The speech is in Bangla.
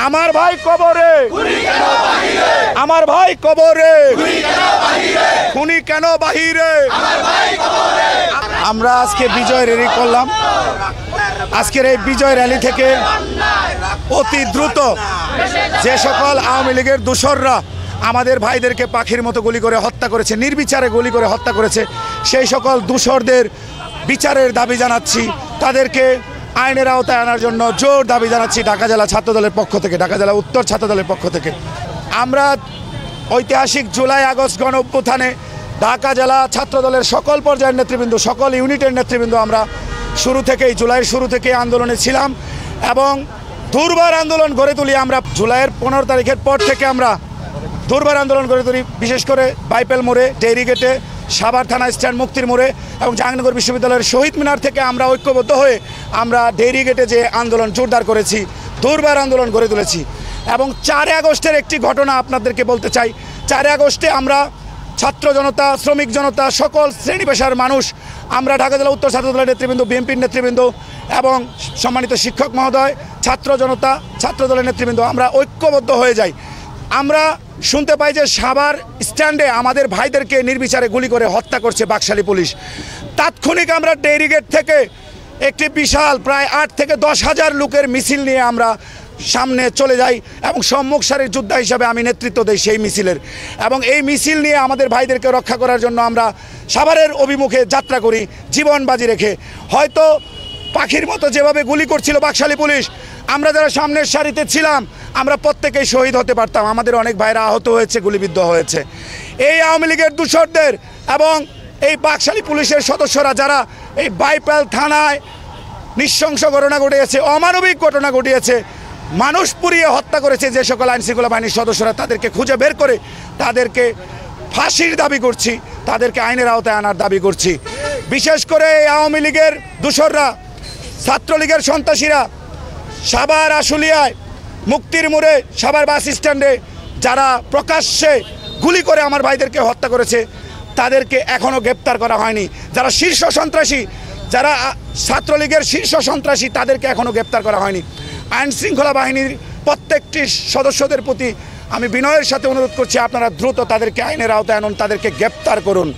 আমার ভাই কবরে, আমার ভাই কবরে, খুনি কেন বাহিরে। আমরা আজকে বিজয় র্যালি করলাম। আজকের এই বিজয় র্যালি থেকে অতি দ্রুত যে সকল আওয়ামী লীগের দোসররা আমাদের ভাইদেরকে পাখির মতো গুলি করে হত্যা করেছে, নির্বিচারে গুলি করে হত্যা করেছে, সেই সকল দোসরদের বিচারের দাবি জানাচ্ছি। তাদেরকে আইনের আওতায় আনার জন্য জোর দাবি জানাচ্ছি ঢাকা জেলা ছাত্রদলের পক্ষ থেকে, ঢাকা জেলা উত্তর ছাত্রদলের পক্ষ থেকে। আমরা ঐতিহাসিক জুলাই আগস্ট গণ অভ্যুত্থানে ঢাকা জেলা ছাত্রদলের সকল পর্যায়ের নেতৃবৃন্দ, সকল ইউনিটের নেতৃবৃন্দ আমরা জুলাইয়ের শুরু থেকেই আন্দোলনে ছিলাম এবং দুর্বার আন্দোলন গড়ে তুলি। আমরা জুলাইয়ের 15 তারিখের পর থেকে আমরা দুর্বার আন্দোলন গড়ে তুলি, বিশেষ করে বাইপেল মোড়ে, ডেইরি গেটে, সাভার থানা স্ট্যান্ড, মুক্তির মোড়ে এবং জাহাঙ্গীরনগর বিশ্ববিদ্যালয়ের শহীদ মিনার থেকে আমরা ঐক্যবদ্ধ হয়ে আমরা ডেইরি গেটে যে আন্দোলন জোরদার করেছি, দুর্বার আন্দোলন গড়ে তুলেছি। এবং 4 আগস্টের একটি ঘটনা আপনাদেরকে বলতে চাই। 4 আগস্টে আমরা ছাত্র জনতা, শ্রমিক জনতা, সকল শ্রেণী পেশার মানুষ, আমরা ঢাকা জেলা উত্তর ছাত্রদলের নেতৃবৃন্দ, বিএনপির নেতৃবৃন্দ এবং সম্মানিত শিক্ষক মহোদয়, ছাত্র জনতা, ছাত্রদলের নেতৃবৃন্দ আমরা ঐক্যবদ্ধ হয়ে যাই। আমরা শুনতে পাই যে সাভার স্ট্যান্ডে আমাদের ভাইদেরকে নির্বিচারে গুলি করে হত্যা করছে বাকশালী পুলিশ। তাৎক্ষণিক আমরা ডেইরি গেট থেকে একটি বিশাল প্রায় 8 থেকে 10 হাজার লোকের মিছিল নিয়ে আমরা সামনে চলে যাই এবং সম্মুখ সারির যোদ্ধা হিসাবে আমি নেতৃত্ব দেই সেই মিছিলের। এবং এই মিছিল নিয়ে আমাদের ভাইদেরকে রক্ষা করার জন্য আমরা সাভারের অভিমুখে যাত্রা করি জীবন বাজি রেখে। হয়তো পাখির মতো যেভাবে গুলি করছিল বাকশালী পুলিশ, আমরা যারা সামনের সারিতে ছিলাম আমরা প্রত্যেকেই শহীদ হতে পারতাম। আমাদের অনেক ভাইরা আহত হয়েছে, গুলিবিদ্ধ হয়েছে। এই আওয়ামী লীগের দোসরদের এবং এই বাকশালী পুলিশের সদস্যরা যারা এই বাইপেল থানায় নৃশংস ঘটনা ঘটিয়েছে, অমানবিক ঘটনা ঘটিয়েছে, মানুষ পুড়িয়ে হত্যা করেছে, যে সকল আইনশৃঙ্খলা বাহিনীর সদস্যরা, তাদেরকে খুঁজে বের করে তাদেরকে ফাঁসির দাবি করছি, তাদেরকে আইনের আওতায় আনার দাবি করছি। বিশেষ করে এই আওয়ামী লীগের দোসররা, ছাত্রলীগের সন্ত্রাসীরা সাভার আশুলিয়ায়, মুক্তির মোড়ে, সাভার বাস স্ট্যান্ডে যারা প্রকাশ্যে গুলি করে আমার ভাইদেরকে হত্যা করেছে, তাদেরকে এখনও গ্রেপ্তার করা হয়নি। যারা শীর্ষ সন্ত্রাসী, যারা ছাত্রলীগের শীর্ষ সন্ত্রাসী, তাদেরকে এখনও গ্রেপ্তার করা হয়নি। আইনশৃঙ্খলা বাহিনীর প্রত্যেকটি সদস্যদের প্রতি আমি বিনয়ের সাথে অনুরোধ করছি, আপনারা দ্রুত তাদেরকে আইনের আওতায় আনুন, তাদেরকে গ্রেপ্তার করুন।